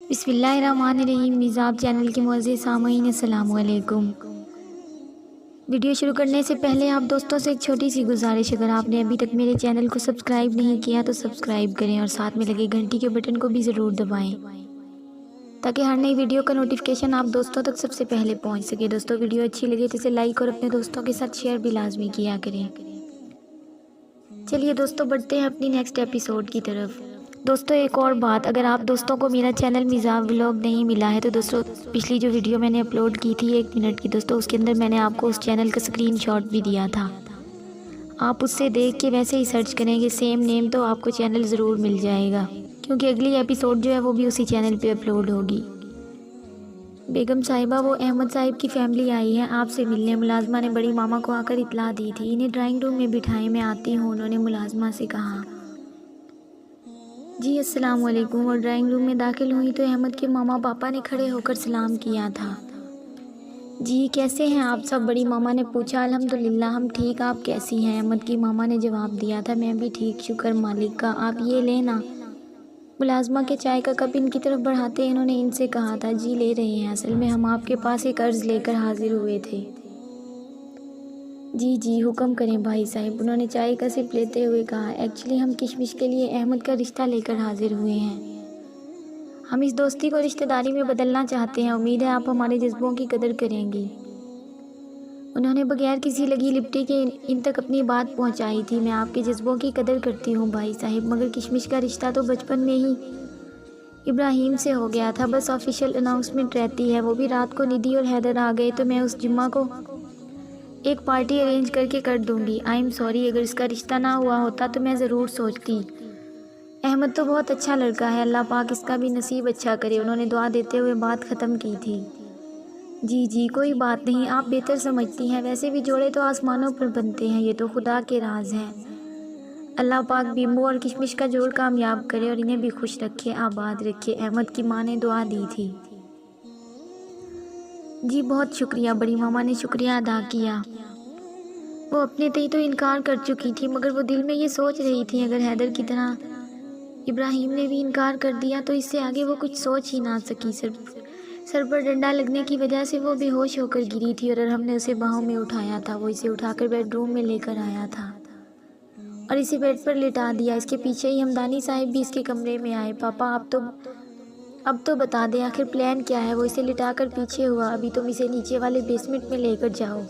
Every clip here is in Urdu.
بسم اللہ الرحمن الرحیم۔ مزاب چینل کے معزز سامعین السلام علیکم۔ ویڈیو شروع کرنے سے پہلے آپ دوستوں سے ایک چھوٹی سی گزارش، اگر آپ نے ابھی تک میرے چینل کو سبسکرائب نہیں کیا تو سبسکرائب کریں اور ساتھ میں لگے گھنٹی کے بٹن کو بھی ضرور دبائیں تاکہ ہر نئی ویڈیو کا نوٹیفیکیشن آپ دوستوں تک سب سے پہلے پہنچ سکے۔ دوستوں ویڈیو اچھی لگے تو اسے لائک اور اپنے دوستوں کے ساتھ شیئر بھی لازمی کیا کریں۔ چلیے دوستوں بڑھتے ہیں اپنی نیکسٹ ایپیسوڈ کی طرف۔ دوستوں ایک اور بات، اگر آپ دوستوں کو میرا چینل مزاب ولاگ نہیں ملا ہے تو دوستوں پچھلی جو ویڈیو میں نے اپلوڈ کی تھی 1 منٹ کی، دوستوں اس کے اندر میں نے آپ کو اس چینل کا اسکرین شاٹ بھی دیا تھا، آپ اس سے دیکھ کے ویسے ہی سرچ کریں گے سیم نیم تو آپ کو چینل ضرور مل جائے گا، کیونکہ اگلی ایپیسوڈ جو ہے وہ بھی اسی چینل پہ اپلوڈ ہوگی۔ بیگم صاحبہ وہ احمد صاحب کی فیملی آئی ہے آپ سے ملنے، ملازمہ نے بڑی ماما کو آ کر اطلاع دی تھی، انہیں ڈرائنگ روم میں بٹھائیں، میں آتی ہوں، انہوں نے ملازمہ سے کہا۔ جی السلام علیکم، اور ڈرائنگ روم میں داخل ہوئی تو احمد کے ماما پاپا نے کھڑے ہو کر سلام کیا تھا۔ جی کیسے ہیں آپ سب، بڑی ماما نے پوچھا۔ الحمدللہ ہم ٹھیک، آپ کیسی ہیں، احمد کی ماما نے جواب دیا تھا۔ میں بھی ٹھیک، شکر مالک کا، آپ یہ لیں نا۔ ملازمہ کے چائے کا کپ ان کی طرف بڑھاتے انہوں نے ان سے کہا تھا۔ جی لے رہے ہیں، اصل میں ہم آپ کے پاس ایک عرض لے کر حاضر ہوئے تھے۔ جی جی حکم کریں بھائی صاحب، انہوں نے چائے کا سپ لیتے ہوئے کہا۔ ایکچولی ہم کشمش کے لیے احمد کا رشتہ لے کر حاضر ہوئے ہیں، ہم اس دوستی کو رشتہ داری میں بدلنا چاہتے ہیں، امید ہے آپ ہمارے جذبوں کی قدر کریں گی۔ انہوں نے بغیر کسی لگی لپٹی کے ان تک اپنی بات پہنچائی تھی۔ میں آپ کے جذبوں کی قدر کرتی ہوں بھائی صاحب، مگر کشمش کا رشتہ تو بچپن میں ہی ابراہیم سے ہو گیا تھا، بس آفیشیل اناؤنسمنٹ رہتی ہے، وہ بھی رات کو ندی اور حیدر آ گئے تو میں اس جمعہ کو ایک پارٹی ارینج کر کے کر دوں گی۔ آئی ایم سوری، اگر اس کا رشتہ نہ ہوا ہوتا تو میں ضرور سوچتی۔ احمد تو بہت اچھا لڑکا ہے، اللہ پاک اس کا بھی نصیب اچھا کرے، انہوں نے دعا دیتے ہوئے بات ختم کی تھی۔ جی جی کوئی بات نہیں، آپ بہتر سمجھتی ہیں، ویسے بھی جوڑے تو آسمانوں پر بنتے ہیں، یہ تو خدا کے راز ہیں، اللہ پاک بیمو اور کشمش کا جوڑ کامیاب کرے اور انہیں بھی خوش رکھے، آباد رکھے، احمد کی ماں نے دعا دی تھی۔ جی بہت شکریہ، بڑی ماما نے شکریہ ادا کیا۔ وہ اپنے تئیں تو انکار کر چکی تھی، مگر وہ دل میں یہ سوچ رہی تھی اگر حیدر کی طرح ابراہیم نے بھی انکار کر دیا تو اس سے آگے وہ کچھ سوچ ہی نہ سکی۔ سر پر ڈنڈا لگنے کی وجہ سے وہ بے ہوش ہو کر گری تھی اور ہم نے اسے باہوں میں اٹھایا تھا، وہ اسے اٹھا کر بیڈ روم میں لے کر آیا تھا اور اسے بیڈ پر لٹا دیا۔ اس کے پیچھے ہی ہمدانی صاحب بھی اس کے کمرے میں آئے۔ پاپا اب تو بتا دیں آخر پلان کیا ہے، وہ اسے لٹا کر پیچھے ہوا۔ ابھی تم اسے نیچے والے بیسمنٹ میں لے کر جاؤ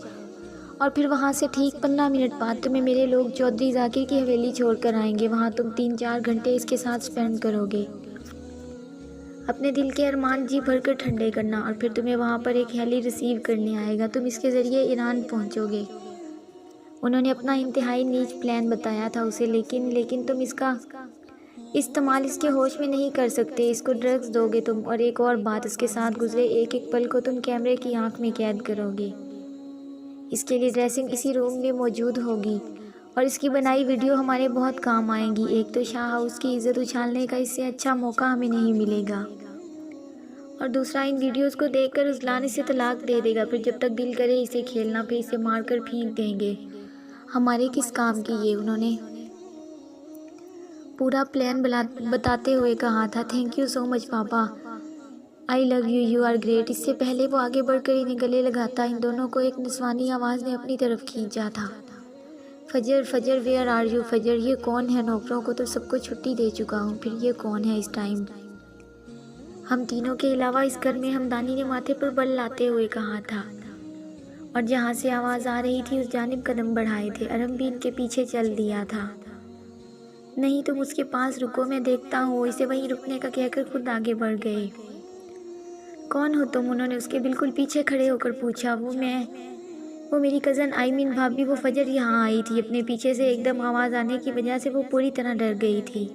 اور پھر وہاں سے ٹھیک 15 منٹ بعد تمہیں میرے لوگ چودھری ذاکر کی حویلی چھوڑ کر آئیں گے، وہاں تم 3-4 گھنٹے اس کے ساتھ سپینڈ کرو گے، اپنے دل کے ارمان جی بھر کر ٹھنڈے کرنا، اور پھر تمہیں وہاں پر ایک ہیلی ریسیو کرنے آئے گا، تم اس کے ذریعے ایران پہنچو گے۔ انہوں نے اپنا انتہائی نیچ پلان بتایا تھا اسے، لیکن تم اس کا استعمال اس کے ہوش میں نہیں کر سکتے، اس کو ڈرگز دو گے تم، اور ایک اور بات، اس کے ساتھ گزرے ایک ایک پل کو تم کیمرے کی آنکھ میں قید کرو گے۔ اس کے لیے ڈریسنگ اسی روم میں موجود ہوگی اور اس کی بنائی ویڈیو ہمارے بہت کام آئیں گی، ایک تو شاہ ہاؤس کی عزت اچھالنے کا اس سے اچھا موقع ہمیں نہیں ملے گا، اور دوسرا ان ویڈیوز کو دیکھ کر رضلان اسے طلاق دے دے گا، پھر جب تک دل کرے اسے کھیلنا، پھر اسے مار کر پھینک دیں گے، ہمارے کس کام کی یہ۔ انہوں نے پورا پلان بتاتے ہوئے کہا تھا۔ تھینک یو سو مچ پاپا، I love you, you are great. اس سے پہلے وہ آگے بڑھ کر انہیں گلے لگاتا، ان دونوں کو ایک نسوانی آواز نے اپنی طرف کھینچا تھا۔ فجر فجر ویئر آر یو، فجر یہ کون ہے، نوکروں کو تو سب کو چھٹی دے چکا ہوں، پھر یہ کون ہے اس ٹائم۔ ہم تینوں کے علاوہ اس گھر میں، ہمدانی نے ماتھے پر بل لاتے ہوئے کہا تھا، اور جہاں سے آواز آ رہی تھی اس جانب قدم بڑھائے تھے۔ ارم بھی ان کے پیچھے چل دیا تھا۔ نہیں تم اس کے پاس رکو، میں دیکھتا ہوں، وہ اسے وہیں رکنے کا کہہ کر خود آگے بڑھ گئے۔ کون ہو تم، انہوں نے اس کے بالکل پیچھے کھڑے ہو کر پوچھا۔ وہ میری کزن آئمن بھابھی، وہ فجر یہاں آئی تھی، اپنے پیچھے سے ایک دم آواز آنے کی وجہ سے وہ پوری طرح ڈر گئی تھی،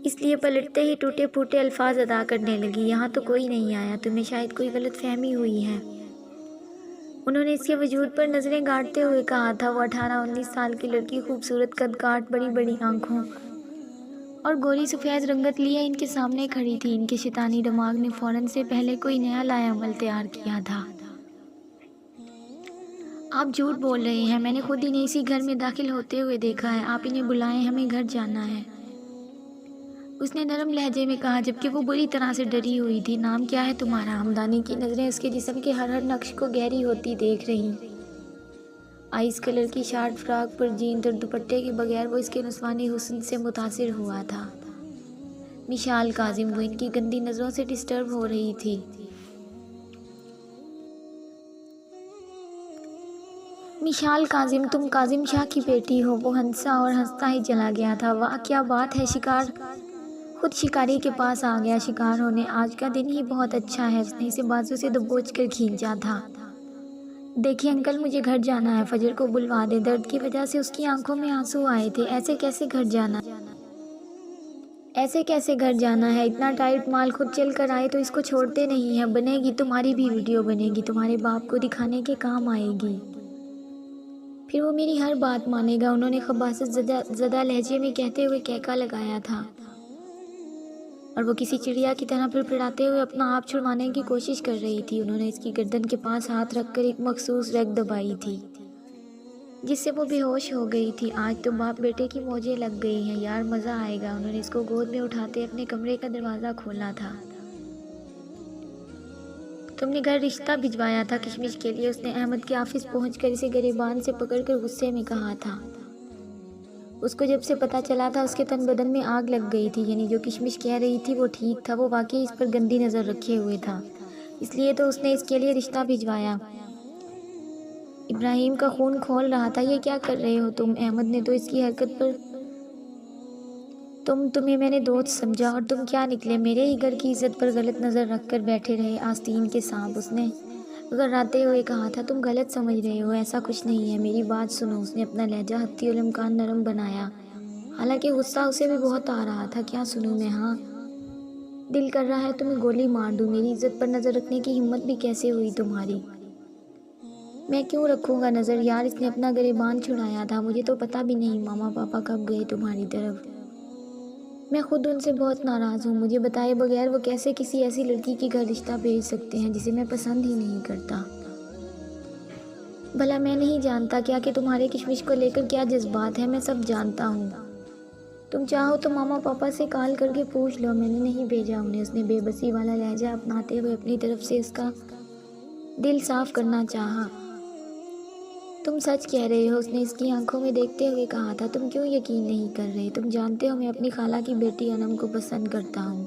اس لیے پلٹتے ہی ٹوٹے پھوٹے الفاظ ادا کرنے لگی۔ یہاں تو کوئی نہیں آیا، تمہیں شاید کوئی غلط فہمی ہوئی ہے، انہوں نے اس کے وجود پر نظریں گاڑتے ہوئے کہا تھا۔ وہ 18-19 سال کی لڑکی، خوبصورت قد کاٹ، بڑی بڑی آنکھوں اور گوری سفید رنگت لیے ان کے سامنے کھڑی تھی۔ ان کے شیطانی دماغ نے فوراً سے پہلے کوئی نیا لائے عمل تیار کیا تھا۔ آپ جھوٹ بول رہے ہیں، میں نے خود انہیں اسی گھر میں داخل ہوتے ہوئے دیکھا ہے، آپ انہیں بلائیں، ہمیں گھر جانا ہے۔ اس نے نرم لہجے میں کہا جبکہ وہ بری طرح سے ڈری ہوئی تھی۔ نام کیا ہے تمہارا؟ ہمدانی کی نظریں اس کے جسم کے ہر نقش کو گہری ہوتی دیکھ رہی۔ آئس کلر کی شارٹ فراک پر جینز اور دوپٹے کے بغیر وہ اس کے نسوانی حسن سے متاثر ہوا تھا۔ مشال کاظم، وہ ان کی گندی نظروں سے ڈسٹرب ہو رہی تھی۔ مشال کاظم، تم کاظم شاہ کی بیٹی ہو؟ وہ ہنسا اور ہنستا ہی چلا گیا تھا۔ واہ کیا بات ہے! شکار خود شکاری کے پاس آ گیا۔ شکار ہونے آج کا دن ہی بہت اچھا ہے۔ اس نے اسے بازو سے دبوچ کر کھینچا تھا۔ دیکھیے انکل، مجھے گھر جانا ہے، فجر کو بلوا دے۔ درد کی وجہ سے اس کی آنکھوں میں آنسو آئے تھے۔ ایسے کیسے گھر جانا ہے؟ اتنا ٹائٹ مال خود چل کر آئے تو اس کو چھوڑتے نہیں ہیں۔ بنے گی، تمہاری بھی ویڈیو بنے گی، تمہارے باپ کو دکھانے کے کام آئے گی۔ پھر وہ میری ہر بات مانے گا، انہوں نے خباثت زدہ لہجے میں کہتے ہوئے کہکا لگایا تھا، اور وہ کسی چڑیا کی طرح پھڑپھڑاتے ہوئے اپنا آپ چھڑوانے کی کوشش کر رہی تھی۔ انہوں نے اس کی گردن کے پاس ہاتھ رکھ کر ایک مخصوص رگ دبائی تھی جس سے وہ بے ہوش ہو گئی تھی۔ آج تو باپ بیٹے کی موجیں لگ گئی ہیں یار، مزہ آئے گا۔ انہوں نے اس کو گود میں اٹھاتے اپنے کمرے کا دروازہ کھولا تھا۔ تم نے گھر رشتہ بھجوایا تھا کشمش کے لیے، اس نے احمد کے آفس پہنچ کر اسے گریبان سے پکڑ کر غصے میں کہا تھا۔ اس کو جب سے پتہ چلا تھا اس کے تن بدن میں آگ لگ گئی تھی، یعنی جو کشمش کہہ رہی تھی وہ ٹھیک تھا، وہ واقعی اس پر گندی نظر رکھے ہوئے تھا، اس لیے تو اس نے اس کے لیے رشتہ بھجوایا۔ ابراہیم کا خون کھول رہا تھا۔ یہ کیا کر رہے ہو تم؟ احمد نے تو اس کی حرکت پر تمہیں میں نے دوست سمجھا اور تم کیا نکلے؟ میرے ہی گھر کی عزت پر غلط نظر رکھ کر بیٹھے رہے آستین کے سانپ، اس نے غراتے ہوئے کہا تھا۔ تم غلط سمجھ رہے ہو، ایسا کچھ نہیں ہے، میری بات سنو۔ اس نے اپنا لہجہ حتی الامکان نرم بنایا، حالانکہ غصہ اسے بھی بہت آ رہا تھا۔ کیا سنوں میں؟ ہاں، دل کر رہا ہے تمہیں گولی مار دوں۔ میری عزت پر نظر رکھنے کی ہمت بھی کیسے ہوئی تمہاری؟ میں کیوں رکھوں گا نظر یار؟ اس نے اپنا گریبان چھڑایا تھا۔ مجھے تو پتہ بھی نہیں ماما پاپا کب گئے تمہاری طرف، میں خود ان سے بہت ناراض ہوں۔ مجھے بتائے بغیر وہ کیسے کسی ایسی لڑکی کی گھر رشتہ بھیج سکتے ہیں جسے میں پسند ہی نہیں کرتا؟ بھلا میں نہیں جانتا کیا کہ تمہارے کشمش کو لے کر کیا جذبات ہیں؟ میں سب جانتا ہوں۔ تم چاہو تو ماما پاپا سے کال کر کے پوچھ لو، میں نے نہیں بھیجا انہیں۔ اس نے بے بسی والا لہجہ اپناتے ہوئے اپنی طرف سے اس کا دل صاف کرنا چاہا۔ تم سچ کہہ رہے ہو، اس نے اس کی آنکھوں میں دیکھتے ہوئے کہا تھا۔ تم کیوں یقین نہیں کر رہے؟ تم جانتے ہو میں اپنی خالہ کی بیٹی انم کو پسند کرتا ہوں،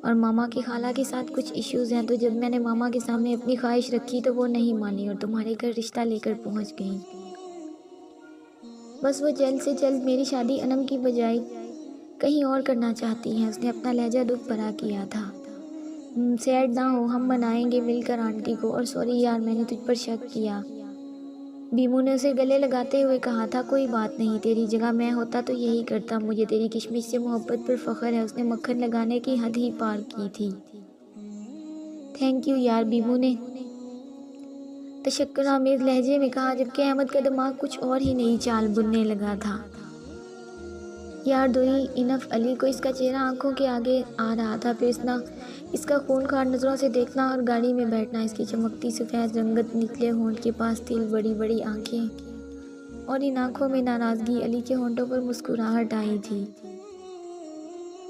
اور ماما کی خالہ کے ساتھ کچھ ایشوز ہیں، تو جب میں نے ماما کے سامنے اپنی خواہش رکھی تو وہ نہیں مانی اور تمہارے گھر رشتہ لے کر پہنچ گئی۔ بس وہ جلد سے جلد میری شادی انم کی بجائے کہیں اور کرنا چاہتی ہیں۔ اس نے اپنا لہجہ دکھ بھرا کیا تھا۔ سیڈ نہ ہو، ہم منائیں گے مل کر آنٹی کو، اور سوری یار میں نے تجھ پر شک کیا۔ بیمو نے اسے گلے لگاتے ہوئے کہا تھا۔ کوئی بات نہیں، تیری جگہ میں ہوتا تو یہی کرتا، مجھے تیری کشمش سے محبت پر فخر ہے۔ اس نے مکھن لگانے کی حد ہی پار کی تھی۔ تھینک یو یار، بیمو نے تشکر آمیز لہجے میں کہا، جبکہ احمد کا دماغ کچھ اور ہی نئی چال بننے لگا تھا۔ یار دوئی انف علی کو اس کا چہرہ آنکھوں کے آگے آ رہا تھا، پھر اس کا خونخوار نظروں سے دیکھنا اور گاڑی میں بیٹھنا، اس کی چمکتی سفید رنگت، نکلے ہونٹ کے پاس تل، بڑی بڑی آنکھیں، اور ان آنکھوں میں ناراضگی۔ علی کے ہونٹوں پر مسکراہٹ آئی تھی۔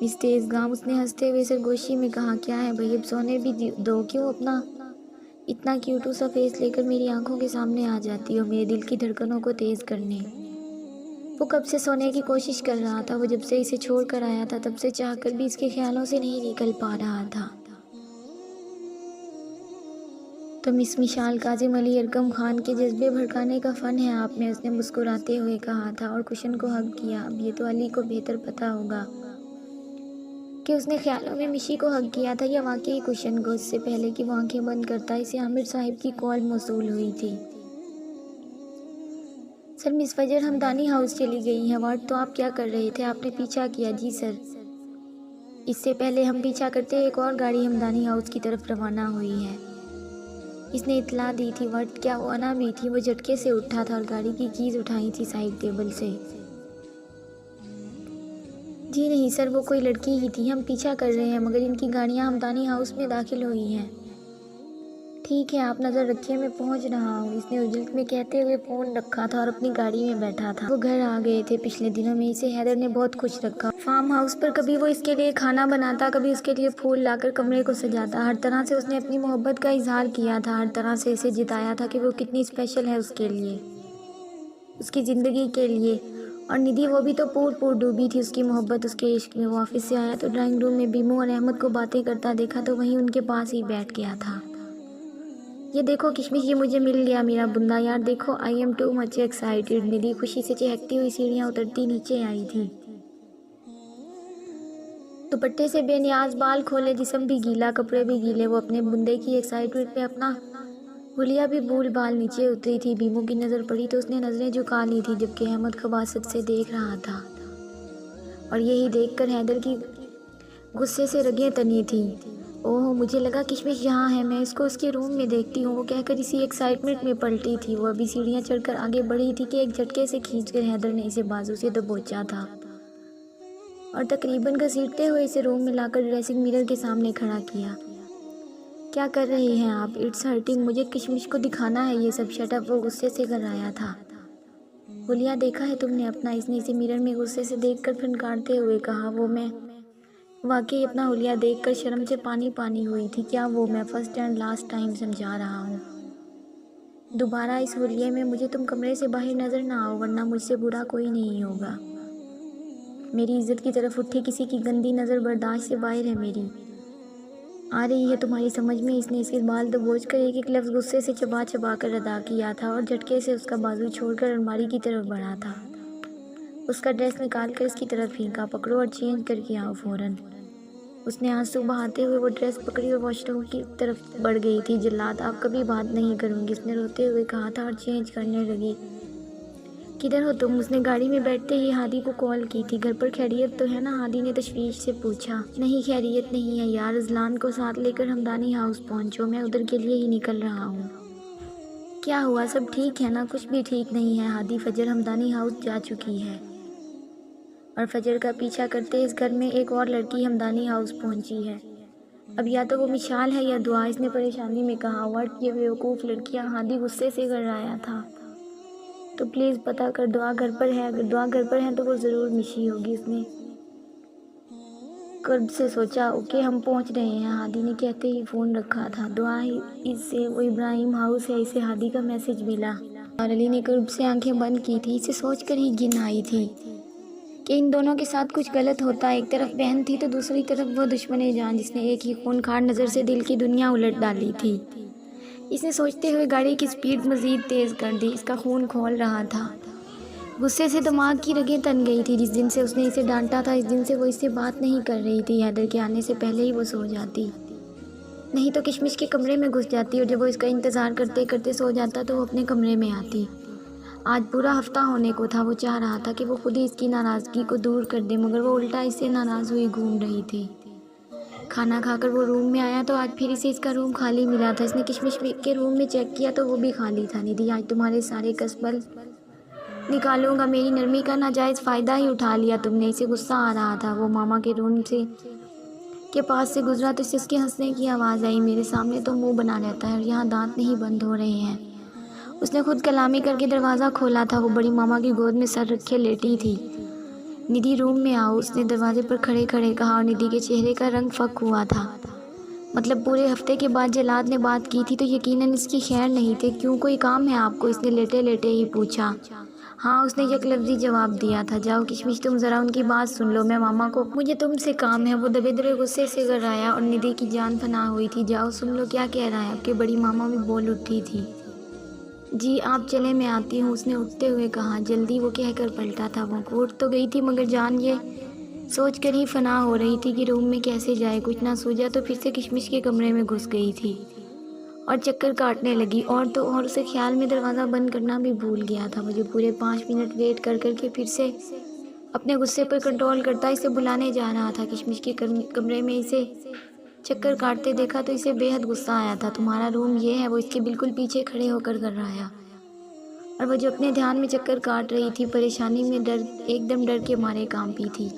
مس تیز گام، اس نے ہنستے ہوئے سرگوشی میں کہا، کیا ہے بھائی، اب سونے بھی دو، کیوں اپنا اتنا کیوٹو سا فیس لے کر میری آنکھوں کے سامنے آ جاتی ہو میرے دل کی دھڑکنوں کو تیز کرنے؟ وہ کب سے سونے کی کوشش کر رہا تھا، وہ جب سے اسے چھوڑ کر آیا تھا تب سے چاہ کر بھی اس کے خیالوں سے نہیں نکل پا رہا تھا۔ تو مس مشال کاظم علی ارقم خان کے جذبے بھڑکانے کا فن ہے آپ میں، اس نے مسکراتے ہوئے کہا تھا اور کشن کو ہگ کیا۔ اب یہ تو علی کو بہتر پتہ ہوگا کہ اس نے خیالوں میں مشی کو ہگ کیا تھا یا واقعی کشن کو۔ اس سے پہلے کہ وہ آنکھیں بند کرتا، اسے عامر صاحب کی کال موصول ہوئی تھی۔ سر، مس فجر ہمدانی ہاؤس چلی گئی ہیں۔ واٹ؟ تو آپ کیا کر رہے تھے؟ آپ نے پیچھا کیا؟ جی سر، اس سے پہلے ہم پیچھا کرتے ایک اور گاڑی ہمدانی ہاؤس کی طرف روانہ ہوئی ہے، اس نے اطلاع دی تھی۔ واٹ؟ کیا وہ انا بھی تھی؟ وہ جھٹکے سے اٹھا تھا اور گاڑی کی کیز اٹھائی تھی سائیڈ ٹیبل سے۔ جی نہیں سر، وہ کوئی لڑکی ہی تھی، ہم پیچھا کر رہے ہیں، مگر ان کی گاڑیاں ہمدانی ہاؤس میں داخل ہوئی ہیں۔ ٹھیک ہے آپ نظر رکھیے میں پہنچ رہا ہوں، اس نے اجلت میں کہتے ہوئے فون رکھا تھا اور اپنی گاڑی میں بیٹھا تھا۔ وہ گھر آ گئے تھے۔ پچھلے دنوں میں اسے حیدر نے بہت خوش رکھا۔ فارم ہاؤس پر کبھی وہ اس کے لیے کھانا بناتا، کبھی اس کے لیے پھول لا کر کمرے کو سجاتا۔ ہر طرح سے اس نے اپنی محبت کا اظہار کیا تھا، ہر طرح سے اسے جتایا تھا کہ وہ کتنی اسپیشل ہے اس کے لیے، اس کی زندگی کے لیے۔ اور ندھی وہ بھی تو پور ڈوبی تھی اس کی محبت، اس کے عشق میں۔ وہ آفس سے آیا تو ڈرائنگ روم میں بیمو اور احمد کو باتیں کرتا دیکھا تو وہیں ان کے پاس ہی بیٹھ گیا تھا۔ یہ دیکھو کشمش، یہ مجھے مل گیا میرا بندہ یار، دیکھو I am too much excited. Nidhi خوشی سے چہکتی ہوئی سیڑھیاں اترتی نیچے آئی تھی۔ دوپٹے سے بے نیاز بال کھولے، جسم بھی گیلا، کپڑے بھی گیلے، وہ اپنے بندے کی ایکسائٹمنٹ پہ اپنا حلیہ بھی بھول بال نیچے اتری تھی۔ بیمو کی نظر پڑی تو اس نے نظریں جھکا لی تھی، جبکہ احمد خباثت سے دیکھ رہا تھا اور یہی دیکھ کر حیدر کی غصے سے رگیں تنی تھیں۔ اوہ مجھے لگا کشمش یہاں ہے، میں اس کو اس کے روم میں دیکھتی ہوں، وہ کہہ کر اسی ایکسائٹمنٹ میں پلٹی تھی۔ وہ ابھی سیڑھیاں چڑھ کر آگے بڑھی تھی کہ ایک جھٹکے سے کھینچ کر حیدر نے اسے بازو سے دبوچا تھا اور تقریباً گھسیٹتے ہوئے اسے روم میں لا کر ڈریسنگ میرر کے سامنے کھڑا کیا۔ کیا کر رہے ہیں آپ؟ اٹس ہرٹنگ، مجھے کشمش کو دکھانا ہے یہ سب۔ شٹ اپ، وہ غصے سے گھبرایا تھا۔ حلیہ دیکھا ہے تم نے اپنا؟ اس نے اسے میرر میں غصے سے دیکھ کر پھنکارتے ہوئے کہا۔ وہ میں واقعی اپنا حلیہ دیکھ کر شرم سے پانی ہوئی تھی۔ کیا وہ میں فرسٹ اینڈ لاسٹ ٹائم سمجھا رہا ہوں، دوبارہ اس حلیے میں مجھے تم کمرے سے باہر نظر نہ آؤ ورنہ مجھ سے برا کوئی نہیں ہوگا۔ میری عزت کی طرف اٹھی کسی کی گندی نظر برداشت سے باہر ہے میری، آ رہی ہے تمہاری سمجھ میں؟ اس نے اس کے بال دبوچ کر ایک ایک لفظ غصے سے چبا کر ادا کیا تھا اور جھٹکے سے اس کا بازو چھوڑ کر الماری کی طرف بڑھا تھا۔ اس کا ڈریس نکال کر اس کی طرف پھینکا۔ پکڑو اور چینج کر کے آؤ فوراً۔ اس نے آنسو بہاتے ہوئے وہ ڈریس پکڑی اور واش روم کی طرف بڑھ گئی تھی۔ جلاد آپ کبھی بات نہیں کروں گی، اس نے روتے ہوئے کہا تھا اور چینج کرنے لگی۔ کدھر ہو تم؟ اس نے گاڑی میں بیٹھتے ہی ہادی کو کال کی تھی۔ گھر پر خیریت تو ہے نا؟ ہادی نے تشویش سے پوچھا۔ نہیں خیریت نہیں ہے یار، اذلان کو ساتھ لے کر ہمدانی ہاؤس پہنچو، میں ادھر کے لیے ہی نکل رہا ہوں۔ کیا ہوا؟ سب ٹھیک ہے نا؟ کچھ بھی ٹھیک نہیں ہے ہادی، فجر ہمدانی ہاؤس جا چکی ہے اور فجر کا پیچھا کرتے اس گھر میں ایک اور لڑکی ہمدانی ہاؤس پہنچی ہے۔ اب یا تو وہ مشال ہے یا دعا، اس نے پریشانی میں کہا۔ واٹ، یہ بیوقوف لڑکیاں؟ ہادی غصے سے گھبرایا تھا۔ تو پلیز پتہ کر، دعا گھر پر ہے، اگر دعا گھر پر ہے تو وہ ضرور مشی ہوگی، اس نے کرب سے سوچا۔ اوکے ہم پہنچ رہے ہیں، ہادی نے کہتے ہی فون رکھا تھا۔ دعا اس سے وہ ابراہیم ہاؤس ہے، اسے ہادی کا میسج ملا اور علی نے کرب سے آنکھیں بند کی تھی۔ اسے سوچ کر ہی گن آئی تھی کہ ان دونوں کے ساتھ کچھ غلط ہوتا ہے۔ ایک طرف بہن تھی تو دوسری طرف وہ دشمن جان جس نے ایک ہی خونخوار نظر سے دل کی دنیا الٹ ڈالی تھی۔ اس نے سوچتے ہوئے گاڑی کی سپیڈ مزید تیز کر دی۔ اس کا خون کھول رہا تھا، غصے سے دماغ کی رگیں تن گئی تھی۔ جس دن سے اس نے اسے ڈانٹا تھا اس دن سے وہ اس سے بات نہیں کر رہی تھی۔ حیدر کے آنے سے پہلے ہی وہ سو جاتی، نہیں تو کشمش کے کمرے میں گھس جاتی اور جب وہ اس کا انتظار کرتے کرتے سو جاتا تو وہ اپنے کمرے میں آتی۔ آج پورا ہفتہ ہونے کو تھا، وہ چاہ رہا تھا کہ وہ خود ہی اس کی ناراضگی کو دور کر دے، مگر وہ الٹا اس سے ناراض ہوئی گھوم رہی تھی۔ کھانا کھا کر وہ روم میں آیا تو آج پھر اسے اس کا روم خالی ملا تھا۔ اس نے کشمش کے روم میں چیک کیا تو وہ بھی خالی تھا۔ ندھی آج تمہارے سارے کسبل نکالوں گا، میری نرمی کا ناجائز فائدہ ہی اٹھا لیا تم نے۔ اسے غصہ آ رہا تھا۔ وہ ماما کے روم کے پاس سے گزرا تو اسے اس کے ہنسنے کی آواز آئی۔ میرے سامنے تو منہ بنا رہتا ہے اور یہاں دانت نہیں بند ہو رہے ہیں۔ اس نے خود کلامی کر کے دروازہ کھولا تھا۔ وہ بڑی ماما کی گود میں سر رکھے لیٹی تھی۔ ندھی روم میں آؤ، اس نے دروازے پر کھڑے کھڑے کہا اور ندھی کے چہرے کا رنگ فک ہوا تھا۔ مطلب پورے ہفتے کے بعد جلاد نے بات کی تھی تو یقیناً اس کی خیر نہیں تھی۔ کیوں، کوئی کام ہے آپ کو؟ اس نے لیٹے لیٹے ہی پوچھا۔ ہاں، اس نے یک لفظی جواب دیا تھا۔ جاؤ کشمش، تم ذرا ان کی بات سن لو، میں ماما کو، مجھے تم سے کام ہے۔ وہ دبے دبے غصے سے گھبرایا اور ندھی کی جان فنا ہوئی تھی۔ جاؤ سن لو کیا کہہ رہا ہے آپ کے، بڑی ماما بھی بول اٹھی تھی۔ جی آپ چلیں، میں آتی ہوں، اس نے اٹھتے ہوئے کہا۔ جلدی، وہ کہہ کر پلٹا تھا۔ وہ اٹھ تو گئی تھی مگر جان یہ سوچ کر ہی فنا ہو رہی تھی کہ روم میں کیسے جائے۔ کچھ نہ سوجا تو پھر سے کشمش کے کمرے میں گھس گئی تھی اور چکر کاٹنے لگی۔ اور تو اور اسے خیال میں دروازہ بند کرنا بھی بھول گیا تھا۔ وہ جو پورے 5 منٹ ویٹ کر کے پھر سے اپنے غصے پر کنٹرول کرتا اسے بلانے جا رہا تھا۔ کشمش کے کمرے میں اسے چکر کاٹتے دیکھا تو اسے بے حد غصہ آیا تھا۔ تمہارا روم یہ ہے؟ وہ اس کے بالکل پیچھے کھڑے ہو کر گھبرایا اور وہ جو اپنے دھیان میں چکر کاٹ رہی تھی پریشانی میں ایک دم ڈر کے مارے کانپی تھی۔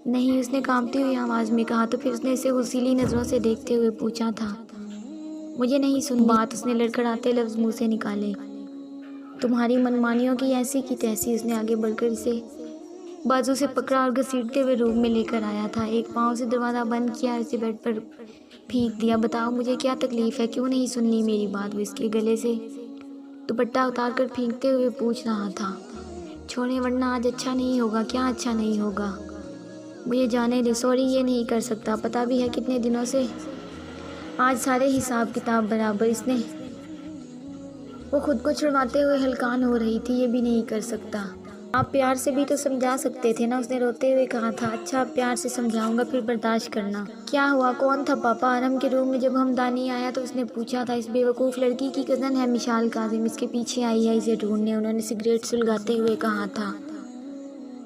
نہیں، اس نے کانپتی ہوئی آواز میں کہا۔ تو پھر اس نے اسے غصیلی نظروں سے دیکھتے ہوئے پوچھا تھا۔ مجھے نہیں سن بات، اس نے لڑکھڑاتے لفظ منہ سے نکالے۔ تمہاری منمانیوں کی ایسی کی تیسی۔ اس نے آگے بڑھ کر اسے بازو سے پکڑا اور گھسیٹتے ہوئے روم میں لے کر آیا تھا۔ ایک پاؤں سے دروازہ بند کیا اور اسے بیڈ پر پھینک دیا۔ بتاؤ مجھے کیا تکلیف ہے، کیوں نہیں سننی میری بات؟ وہ اس کے گلے سے دوپٹہ اتار کر پھینکتے ہوئے پوچھ رہا تھا۔ چھوڑیں ورنہ آج اچھا نہیں ہوگا۔ کیا اچھا نہیں ہوگا؟ مجھے جانے دے۔ سوری، یہ نہیں کر سکتا، پتہ بھی ہے کتنے دنوں سے آج سارے حساب کتاب برابر۔ اس نے وہ خود کو چھڑواتے ہوئے ہلکان ہو رہی تھی۔ یہ بھی نہیں کر سکتا؟ آپ پیار سے بھی تو سمجھا سکتے تھے نا، اس نے روتے ہوئے کہا تھا۔ اچھا پیار سے سمجھاؤں گا، پھر برداشت کرنا۔ کیا ہوا؟ کون تھا پاپا؟ آرم کے روم میں جب ہمدانی آیا تو اس نے پوچھا تھا، اس بے وقوف لڑکی کی کزن ہے مشال کاظم، اس کے پیچھے آئی ہے اسے ڈھونڈنے، انہوں نے سگریٹ سلگاتے ہوئے کہا تھا۔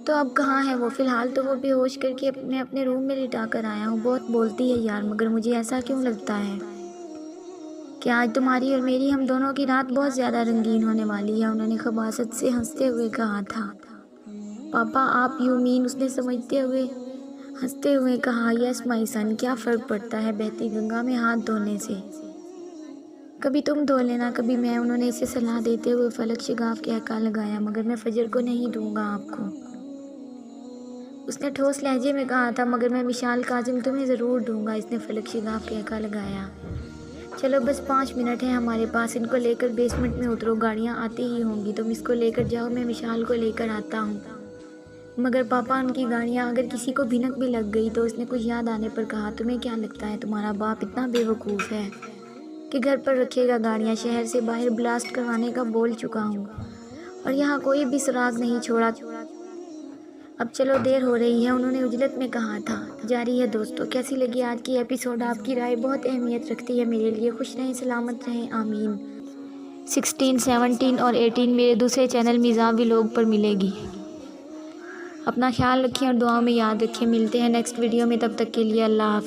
تو اب کہاں ہے وہ؟ فی الحال تو وہ بے ہوش کر کے اپنے روم میں لٹا کر آیا ہوں۔ بہت بولتی ہے یار، مگر مجھے ایسا کیوں لگتا ہے کہ آج تمہاری اور میری، ہم دونوں کی رات بہت زیادہ رنگین ہونے والی ہے، انہوں نے خباثت سے ہنستے ہوئے کہا تھا۔ پاپا آپ یو مین؟ اس نے سمجھتے ہوئے ہنستے ہوئے کہا۔ یس مائی سن، کیا فرق پڑتا ہے بہتی گنگا میں ہاتھ دھونے سے؟ کبھی تم دھو لینا، کبھی میں، انہوں نے اسے صلاح دیتے ہوئے فلک شگاف کہکا لگایا۔ مگر میں فجر کو نہیں دوں گا آپ کو، اس نے ٹھوس لہجے میں کہا تھا۔ مگر میں مشال کاظم تمہیں ضرور دوں گا، اس نے فلک شگاف کہکا لگایا۔ چلو بس 5 منٹ ہیں ہمارے پاس، ان کو لے کر بیسمنٹ میں اترو، گاڑیاں آتی ہی ہوں گی، تم اس کو لے کر جاؤ، میں مشال کو لے کر آتا ہوں۔ مگر پاپا ان کی گاڑیاں، اگر کسی کو بھنک بھی لگ گئی تو؟ اس نے کچھ یاد آنے پر کہا۔ تمہیں کیا لگتا ہے تمہارا باپ اتنا بے وقوف ہے کہ گھر پر رکھے گا گاڑیاں؟ شہر سے باہر بلاسٹ کروانے کا بول چکا ہوں اور یہاں کوئی بھی سراغ نہیں چھوڑا۔ اب چلو دیر ہو رہی ہے، انہوں نے عجلت میں کہا تھا۔ جاری ہے دوستو، کیسی لگی آج کی ایپیسوڈ؟ آپ کی رائے بہت اہمیت رکھتی ہے میرے لیے۔ خوش رہیں، سلامت رہیں، آمین۔ 16، 17 اور 18 میرے دوسرے چینل میزا ولاگ پر ملے گی۔ اپنا خیال رکھیں اور دعاؤں میں یاد رکھیں۔ ملتے ہیں نیکسٹ ویڈیو میں، تب تک کے لیے اللہ حافظ۔